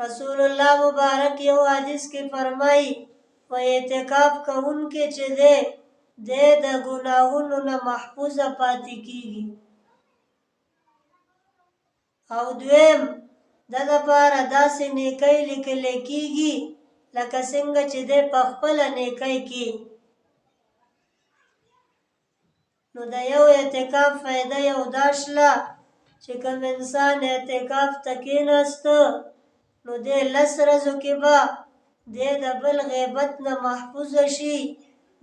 رسول الله مبارک یو حدیث کې فرمایي و اعتکاف کوونکې چې دی د ګناهونو نه محفوظه پاتې کیږي. او دویم د لپاره داسې نیکۍ لیکل کیږي لکه څنګه چې دی په خپله نیکۍ کې. نو د یو اعتکاف فایده یو دا شله چې کوم انسان اعتکاف ته کېناسته نو دی 10 ورځو کې به دی د بل غیبت نه محفوظه شي،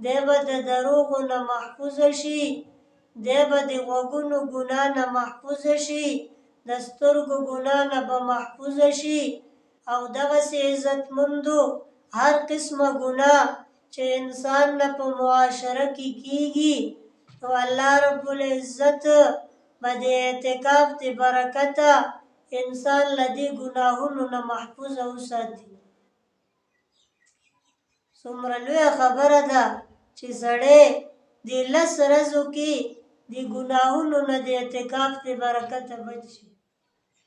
دی به د دروغو نه محفوظه شي، دی به د غوږونو ګناه نه محفوظه شي، د سترګو ګناه نه به محفوظه شي. او دغسې عزتمندو هر قسمه ګناه چې انسان نه په معاشره کې کیږي نو الله رب العزت به د اعتکاف د برکته انسان له دې ګناهونو نه محفوظه وساتي. څومره لویه خبره ده چې سړی د 10 ورځو کې د ګناهونو نه د اعتکاف د برکته بچ شي.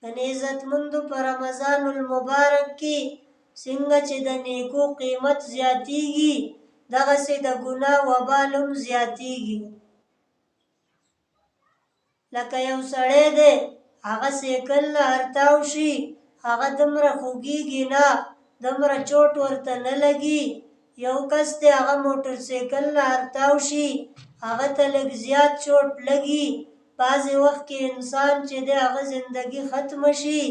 یعنې عزتمندو په رمضان المبارک کې څنګه چې د نیکو قیمت زیاتیږي دغسې د ګناه وبال هم زیاتیږي. لکه یو سړی دی هغه سیکل نه ارتاو شي، هغه دومره خوږیږي نه، دومره چوټ ورته نه لګي. یو کس دی هغه موټر سیکل نه ارتاو شي، هغه ته لږ زیات چوټ لګي. بعضې وخت کې انسان چې دی هغه زندگی ختمه شي،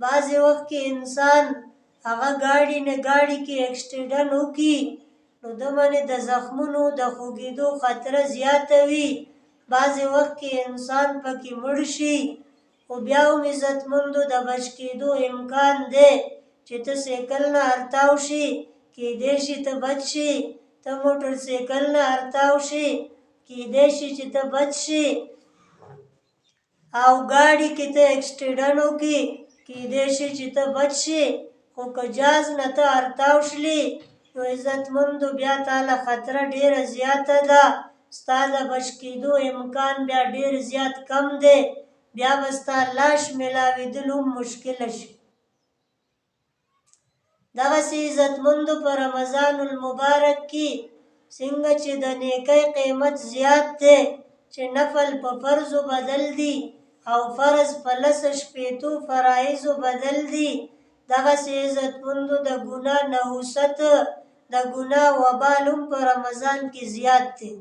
بعضې وخت کې انسان هغه ګاډي نه ګاډي کې اکسیډنټ وکړي نو ده باندې د زخمونو د خوږېدو خطره زیاته وي. بعضې وخت کې انسان پکې مړ شي. خو بیا هم عزتمندو د بچ کېدو امکان دی چې ته سیکل نه ارتاو شي، کیدای شي ته بچ شي. ته موټر سیکل نه ارتاو شي، کیدای شي چې ته بچ شي. او ګاډي کې ته اکسیډنټ وکړي، کیدای شي چې ته بچ شي. خو که جاز نه ته ارتاو شلي نو عزتمندو بیا تاله خطره ډېره زیاته ده، ستا د بچ کېدو امکان بیا ډېر زیات کم دی، بیا به ستا لاش میلاوېدل هم مشکله شي. دغسې عزتمندو په رمضان المبارک کې څنګه چې د نیکۍ قیمت زیات دی چې نفل په فرضو بدل دي او فرض په 10 فرایضو بدل دي، دغسې عزتمندو د ګناه نحوست د ګناه وبال هم په رمضان کې زیات دی.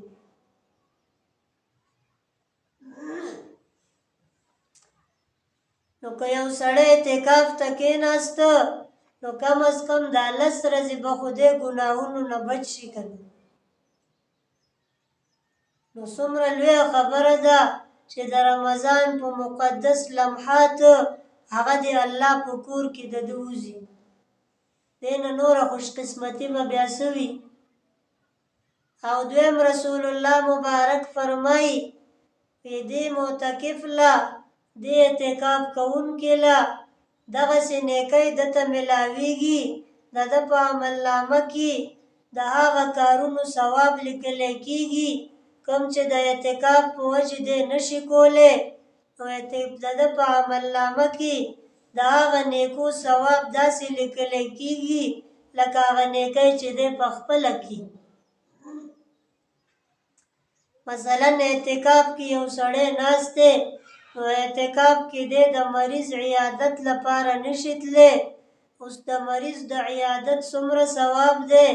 نو که یو سړی اعتکاف ته کېناسته نو کم از کم دا 10 ورځې به خو دی ګناهونو نه بچ شي که نه. نو څومره لویه خبره ده چې د رمضان په مقدس لمحات هغه د الله په کور کې د ده وځي. دې نه نوره خوش قسمتي به بیا څه وي. او دویم رسول الله مبارک فرمایي دې معتکف له دې اعتکاف کوونکي له دغسې نیکۍ دته میلاویږي د ده په عملنامه کې د هغه کارونو ثواب لیکلی کېږي کوم چې د اعتکاف په وجې دی نشي کولی. نو د ده په عملنامه کې د هغه نیکو ثواب داسې لیکلی کېږي لکه هغه نیکۍ چې دی په خپله کوي. مثلا اعتکاف کې یو سړی ناست دی نو اعتکاف کې دی د مریض عیادت لپاره نشي تللی. اوس د مریض د عیادت څومره ثواب دی.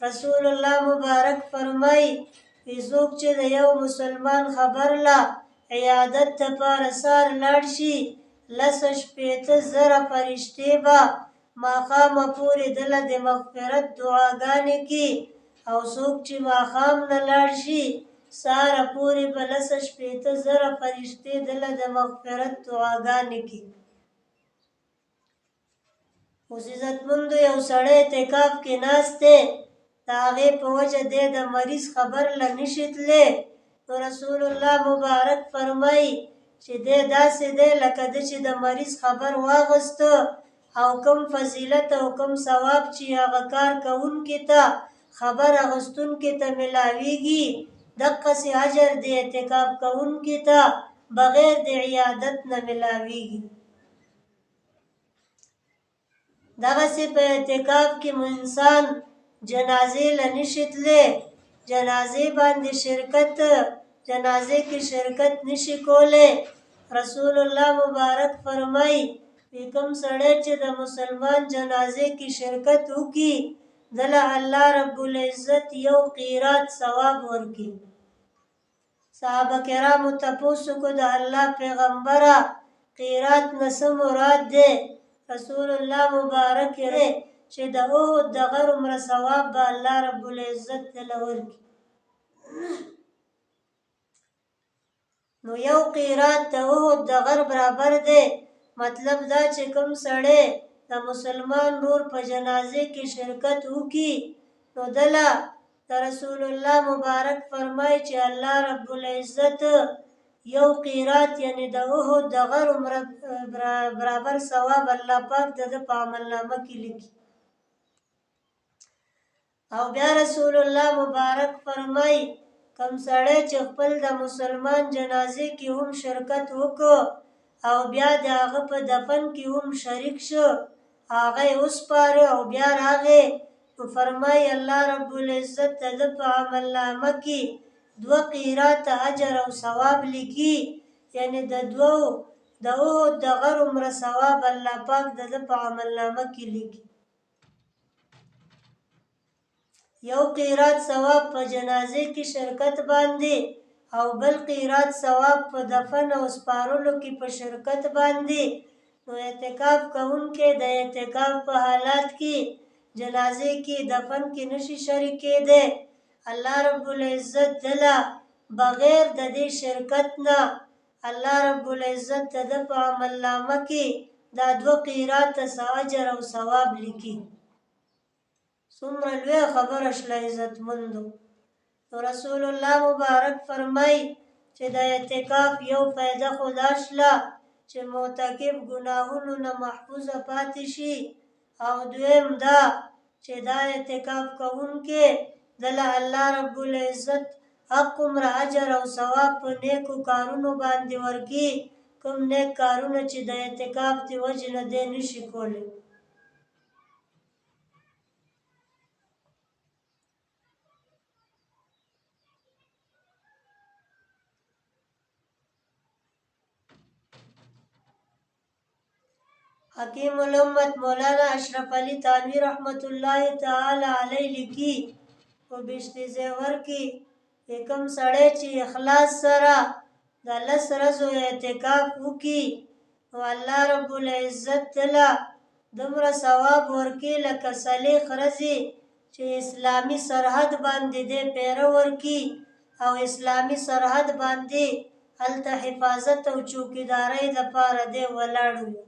رسول الله مبارک فرمایي څوک چې د یو مسلمان خبر له عیادت دپاره سهار لاړ شي 160,000 فرشتې به ماښامه پورې دله د مغفرت دعاګانې کوي. او څوک چې ماښام نه لاړ شي سهاره پورې به 160,000 فرشتې دله د مغفرت دعاګانې کوي. اوس عزتمندو یو سړی اعتکاف کې ناست دی د هغې په وجه دی د مریض خبر له نشي تللی نو رسول الله مبارک فرمایي چې دی داسې دی لکه ده چې د مریض خبر واغسته او کوم فضیلت او کوم ثواب چې هغه کار کوونکي ته خبر اخیستونکي ته میلاویږي دقسې اجر د اعتکاف کوونکي ته بغیر د عیادت نه میلاویږي. دغسې په اعتکاف کې مو انسان جنازې له نشي تللی، جنازې باندې جنازې کې شرکت نشي کولی. رسول الله مبارک فرمایي کوم سړی چې د مسلمان جنازې کې شرکت وکړي دله الله رب العزت یو قیرات ثواب ورکړي. صحابه کرامو تپوس وکړو د الله پیغمبره قیرات نه څه مراد دی؟ رسول الله مبارک چې د احد د غر عمره ثواب به الله رب العزت دله ورکړي. نو یو قیرات د احد د غر برابر دی. مطلب دا چې کوم سړی د مسلمان رور په جنازې کې شرکت وکړي نو دله د رسول الله مبارک فرمایي چې الله رب العزت یو قیرات یعنی د احد د غر عمره برابر ثواب الله پاک د ده په عملنامه کې لیکي. او بیا رسول الله مبارک فرمایي کوم سړی چې خپل د مسلمان جنازې کې هم شرکت وکړو او بیا د هغه په دفن کې هم شریک شو، هغه یې وسپاره او بیا راغی، نو فرمایي الله رب العزت د ده په عملنامه کې 2 قیراته اجر او ثواب لیکي. یعنی د احد د غر عمره ثواب الله پاک د ده په عملنامه کې لیکي. یو قیرات ثواب په جنازې کې شرکت باندې او بل قیرات ثواب په دفن او سپارلو کې په شرکت باندې. نو اعتکاف کوونکی د اعتکاف په حالات کې جنازې کې دفن کې نشي شریک کېدی. الله رب العزت دله بغیر د دې شرکت نه الله رب العزت د ده په عملنامه کې دا 2 قیراته اجر او ثواب لیکي. څومره لویه خبره شله عزتمندو. نو رسول الله مبارک فرمایي چې د اعتکاف یو فایده خو دا شله چې معتکف ګناهونو نه محفوظه پاتې شي، او دویم دا چې دا اعتکاف کوونکی دله الله رب العزت حق عمره اجر او ثواب په نیکو کارونو باندې ورکي، کوم نیک کارونه چې د اعتکاف د وجې نه دی نشي کولی. حکیم الامت مولانا اشرف علی تھانوی رحمت الله تعالی علیه لیکي په بشت زیور کې کوم سړی چې اخلاص سره د 10 ورځو اعتکاف وکړي نو الله رب العزت دله دومره ثواب ورکړي لکه 40 ورځې چې اسلامي سرحد باندې دی پیره ورکړي او اسلامي سرحد باندې هلته حفاظت او چوکیدارۍ دپاره دی ولاړ وي.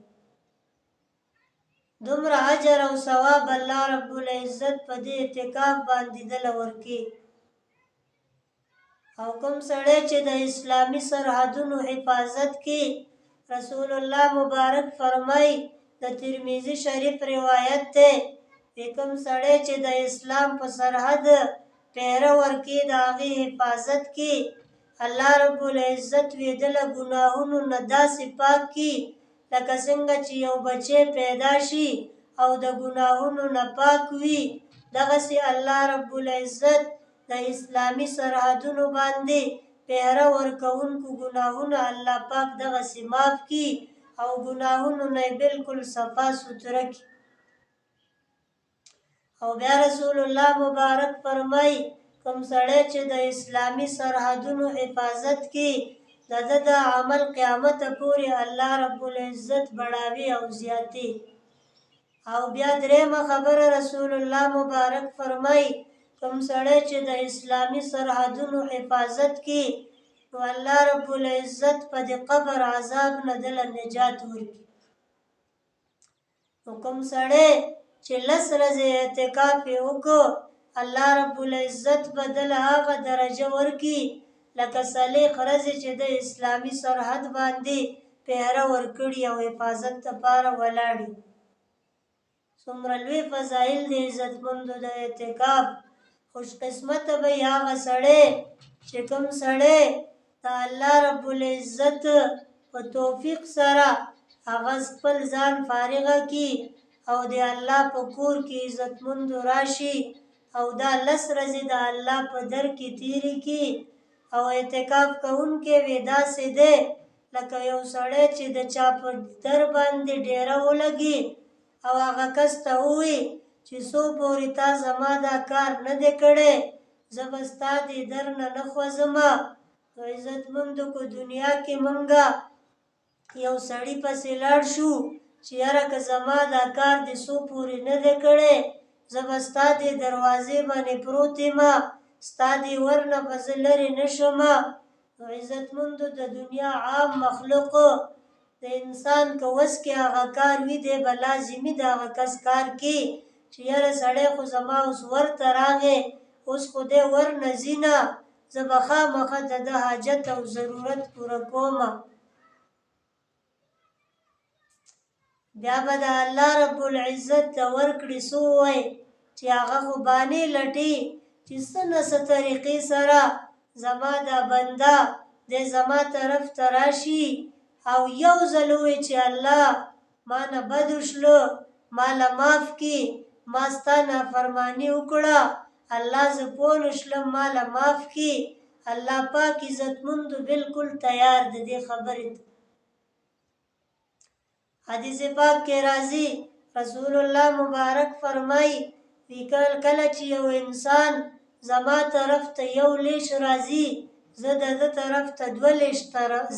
دومره اجر او ثواب الله رب العزت په دې اعتکاف باندې دله ورکړي. او کوم سړی چې د اسلامي سرحدونو حفاظت کې رسول الله مبارک فرمایي د ترمذي شریف روایت دی کوم سړی چې د اسلام په سرحد پیره ورکړي د هغې حفاظت کې الله رب العزت وی دله ګناهونو نه داسې پاک کړي لکه څنګه چې یو بچی پیدا شي او د ګناهونو نه پاک وي، دغسې الله رب العزت د اسلامي سرحدونو باندې پیره ورکوونکو ګناهونه الله پاک دغسې معاف کړي او ګناهونو نه یې بلکل صفا سوتره کړي. او بیا رسول الله مبارک فرمایي کوم سړی چې د اسلامي سرحدونو حفاظت کړي د ده د عمل قیامته پورې الله رب العزت بړاوي او زیاتي. او بیا درېیمه خبره رسول الله مبارک فرمایي کوم سړی چې د اسلامي سرحدونو حفاظت کړي نو الله رب العزت په د قبر عذاب نه دله نجات ورکړي. نو کوم سړی چې 10 ورځې اعتکاف یې وکړو الله رب العزت به دله هغه درجه ورکړي لکه 40 ورځې چې د اسلامي سرحد باندې پیره ورکړي او حفاظت دپاره ولاړي. څومره لوی فضایل د عزتمندو د اعتکاف. خوش قسمته به هغه سړی چې کوم سړی د الله رب العزت په توفیق سره هغه خپل ځان فارغه کړي او د الله په کور کې عزتمند راشي او دا 10 ورځې د الله په در کې تیرې کی او اعتکاف کوونکی وي داسې دی لکه یو سړی چې د چا په در باندې ډیره ولګي او هغه کس ته ووایي چې څو پورې تا زما دا کار نه دی کړی زه به ستا دې در نه خوځمه. نو عزتمندو کو دنیا کې منګه یو سړی پسې لاړ شو چې یاره که زما دا کار دې څو پورې نه دی کړی زه به ستا دې دروازې باندې پروت یمه ستا دې ور نه به زه لرې نه شمه. نو عزتمندو د دنیا عام مخلوق د انسان که وس کې هغه کار وي دی به لازمي د هغه کس کار کې چې یاره سړی خو زما اوس ورته راغی اوس خو دی ور نه ځي نه زه به خامخا د ده حاجت او ضرورت پوره کومه. بیا به د الله رب العزت د ورکړې څه ووایي چې هغه خو بانې لټي چې څه نه څه طریقې سره زما دا بنده دی زما طرف ته راشي او یو ځل ووایي چې الله ما نه بد وشله ماله معاف کړي ما ستا نافرماني وکړه الله زه پوه نه شلم ماله معاف کړي. الله پاک عزتمندو بالکل تیار د دې خبرې ته. حدیث پاک کې راځي رسول الله مبارک فرمایي وی کله چې یو انسان زما طرف ته یو لیش راځي زه د ده طرف ته 2 لیش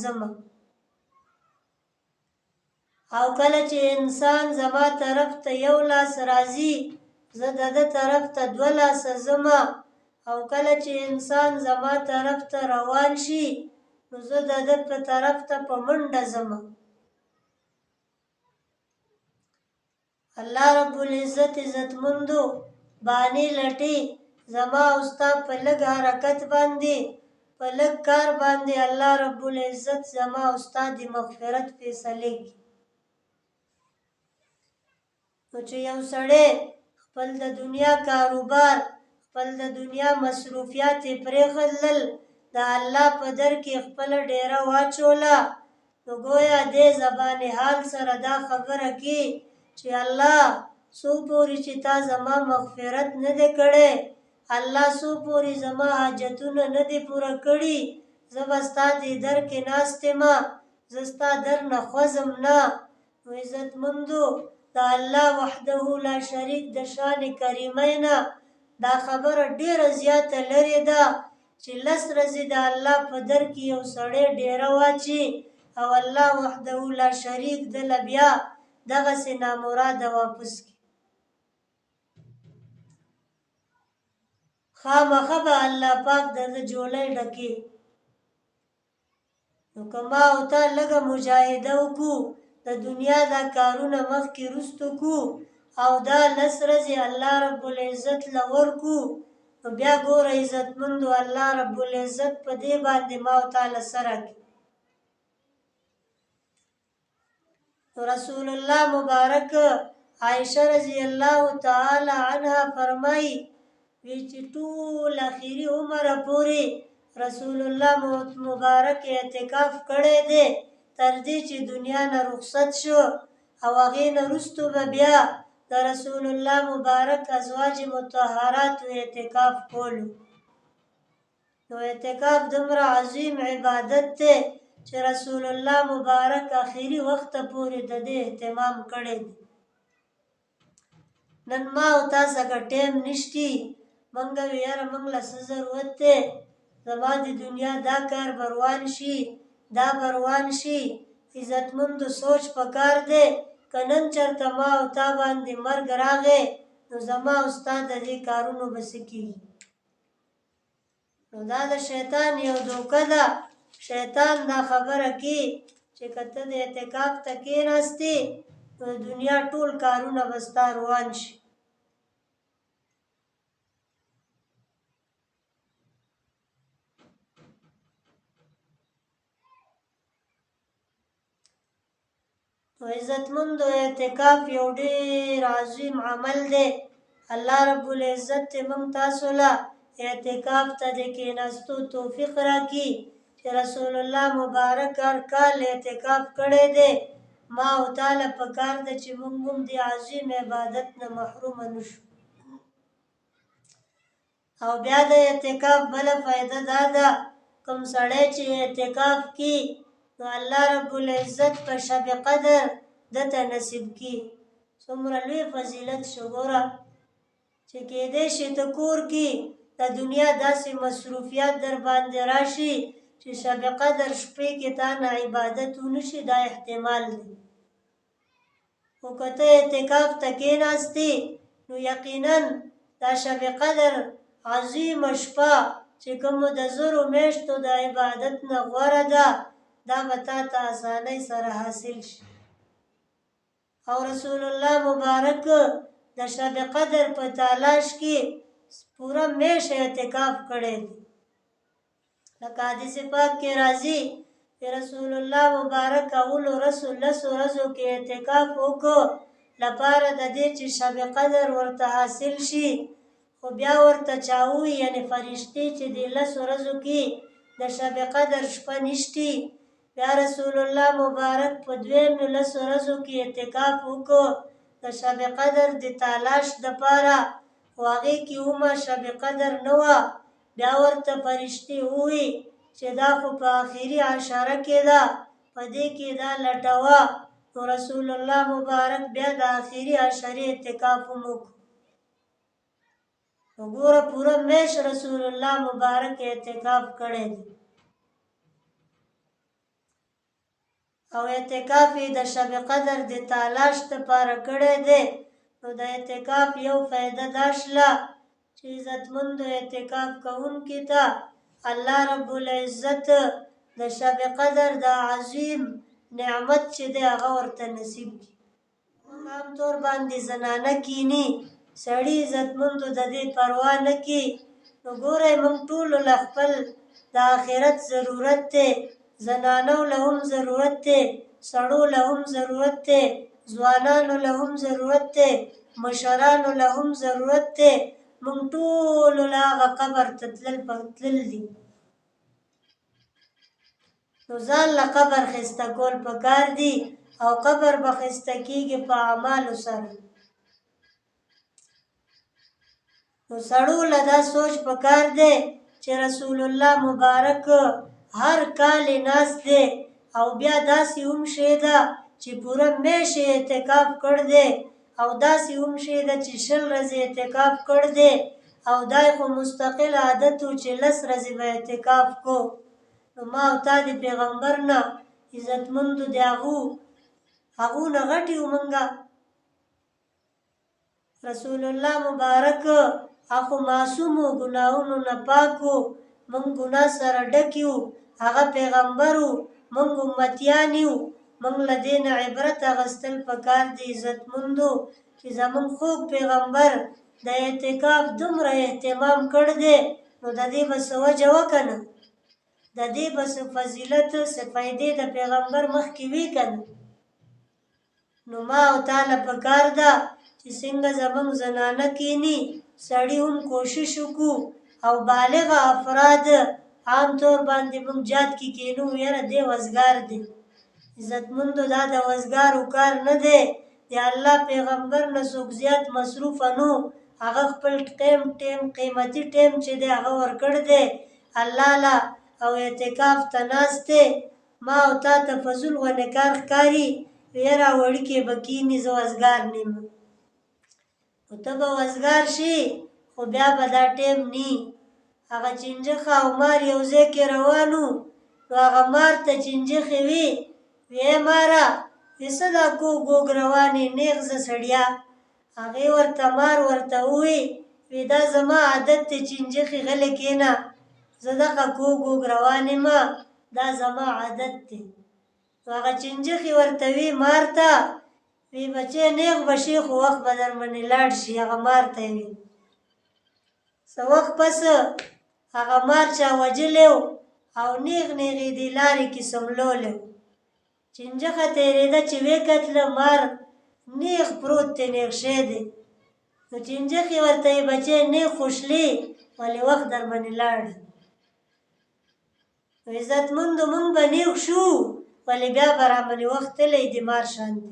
ځم او کله چې انسان زما طرف ته یو لاس راځي زه د ده طرف ته 2 لاسه ځم او کله چې انسان زما طرف ته روان شي نو زه د ده په طرف ته په منډه ځم. الله رب العزت عزتمندو بانې لټي زما او ستا په لږ حرکت باندې په لږ کار باندې الله رب العزت زما او ستا د مغفرت فیصلې کوي. نو چې یو سړی خپل د دنیا کاروبار خپل د دنیا مصروفیات یې پرېښودل د الله په در کې خپله ډیره واچوله نو ګویا دې زبان حال سره دا خبره کې چې الله څو پورې چې تا زما مغفرت نه دی کړی الله څو پورې زما حاجتونه نه دی پوره کړي زه به ستا دې در کې ناست یمه زه ستا در نه خوځم نه. نو عزتمندو د الله وحده لا شریک د شان کریمه نه دا خبره ډیره زیاته لرې ده چې 10 ورځې د الله په در کې یو سړی ډیره واچي او الله وحده لا شریک دله بیا دغسې نامراده واپس کړي خامخا به الله پاک د ده جولۍ ډکې. نو که ما او تا لږه مجاهده وکړو د دنیا دا کارونه مخکې رستو کو او دا 10 ورځې الله رب العزت له ورکو نو بیا ګوره عزتمندو الله رب العزت په دې باندې ما او تا له سره کړي. رسول الله مبارک عائشه رضی الله تعالی عنها فرمایي وی چې ټول اخیری عمر پورې رسول الله مبارک اعتکاف کړی دی تر دې چې دنیا نه رخصت شو او هغې نه وروستو به بیا د رسول الله مبارک ازواج مطهرات اعتکاف کولو. نو اعتکاف دومره عظیم عبادت دی چې رسول الله مبارک آخري وخت پورې د دې اهتمام کړی دی. نن ما او تا څخه ټیم نشتی منګه وی یاره منګ له څه ضرورت دی زما د دنیا دا کار بروان شي دا بروان شي. عزتمندو سوچ پکار دی که نن چېرته ما او تا باندې مرګ راغی نو زما او ستا د دې کارونو به څه کېږي. نو دا د شیطان یو دوکه ده شیطان دا خبره کی چې که ته د اعتکاف ته کېناستې نو د دنیا ټول کارونه به ستا روان شي. نو عزتمندو اعتکاف یو ډېر عظیم عمل دی. الله رب العزت موږ تاسو له اعتکاف ته د کېناستو توفیق راکړي چې رسول الله مبارک هر کال اعتکاف کړی دی ما او تعالی پکار ده چې موږ هم د عظیم عبادت نه محروم نشو. او بیا د اعتکاف بله فایده دا ده کوم سړی چې اعتکاف کی نو الله رب العزت په شب قدر دته نصیب کی. څومره لوی فضیلت شو ګوره چې کېدای شي ته کور کې د دنیا داسې مصروفیات در باندې راشي چې شب قدر شپې کې تا نه عبادت ونشي، دا احتمال دی. خو که ته اعتکاف ته کېناستې نو یقینا دا شب قدر عظیمه شپه چې کومو د زرو میاشتو د عبادت نه غوره ده، دا به تا ته اسانۍ سره حاصل شي. او رسول الله مبارک د شب قدر په تلاش کې پوره میاشت اعتکاف کړی دی. لکه حدیث پاک کې راځي چې رسول الله مبارک اولو لسو ورځو کې اعتکاف وکړو لپاره د دې چې شب قدر ورته حاصل شي. خو بیا ورته چا ووایي یعنې فرشتې چې د لسو ورځو کې د شب قدر شپه نشتي، بیا رسول الله مبارک په دویمو لسو ورځو کې اعتکاف وکړو د شب قدر د تلاش دپاره، خو هغې کې اومه شب قدر نه وه. بیا ورته فرشتې ووایي چې دا خو په آخري عشره کې ده، په دې کې دا لټوه. نو رسول الله مبارک بیا د آخري عشرې اعتکاف هم وکړو. نو ګوره پوره میاشت رسول الله مبارک اعتکاف کړی دی. او اعتکاف یې د شب قدر د تلاش دپاره کړی دی. نو د اعتکاف یو فایده دا شله چې عزتمندو اعتکاف کوونکي ته الله رب العزت د شب قدر د عظیم نعمت چې دی هغه ورته نصیب کړي. عام طور باندې زنانه کینی سړي عزتمندو د دې پروا نه کړي. نو ګورئ موږ ټولو له خپل د آخرت ضرورت دی، زنانو له هم ضرورت دی، سړو له هم ضرورت دی، ځوانانو له هم ضرورت دی، مشرانو له هم ضرورت دی. موږ ټولو له هغه قبر ته تلل دي. نو ځان له قبر ښایسته کول پکار دي او قبر به ښایسته کېږي په اعمالو سره. نو سړو له دا سوچ پکار دی چې رسول الله مبارک هر کال یې ناست دی او بیا داسې هم شی ده چې پوره میاشت اعتکاف کړ دی، او داسې هم شی ده چې 20 ورځې اعتکاف کړ دی، او دا خو مستقل عادت و چې 10 ورځې به اعتکاف کو. نو ما او تا د پیغمبر نه عزتمندو د هغو نه غټ یو موږ. رسول الله مبارک هغه معصوم و، ګناهونو نه پاک و، موږ ګناه سره ډک یو. هغه پیغمبر و، موږ امتیان یو. موږ له دې نه عبرت اخیستل پکار دی عزتمندو چې زموږ خوږ پیغمبر د اعتکاف دومره اهتمام کړ دی. نو د دې به څه وجه وه که نه، د دې به څه فضیلت څه فایدې د پیغمبر مخکې وي که نه. نو ما او تا له پکار ده چې څنګه زموږ زنانه کینی سړي هم کوشش وکړو، او بالغه افراد عام طور باندې موږ جات کې کینو یاره دی وزګار دی. عزتمندو دا د وزګارو کار نه دی. د الله پیغمبر نه څوک زیات مصروفه نو، هغه خپل قیمتي ټیم چې دی هغه ورکړ دی الله له، او اعتکاف ته ناست دی. ما او تا ته فضول غوندې کار ښکاري یاره وړوکې به کیني زه وزګار نه یم. خو ته به وزګار شي خو بیا به دا ټیم نی. هغه چنجخه او مار یو ځای کې روان وو. نو هغه مار ته چنجخې وي وی ماره وی څه دا کوږ وږ روان یې نیغ ځه سړیا. هغې ورته مار ورته ووی وی دا زما عادت دی چنجخې غلی کښېنه، زه دغه کوږ وږ روان یم، دا زما عادت دی. نو هغه چنجخې ورته وی مار ته وی بچی نیغ به شي خو وخت به در باندې لاړ شي. هغه مار ته یې وی څه وخت پس هغه مار چا وجلی و او نیغ نیغ یې دې لارې کې سملولی و. چنجخه تېرېده چې ویې کتله مار نیغ پروت دی، نیغ شی دی. نو چنجخې ورته یې بچی نیغ خوشلي ولې وخت در باندې لاړ. نو عزتمندو موږ به نیغ شو ولې بیا به راباندې وخت تللی دی مار شان دی.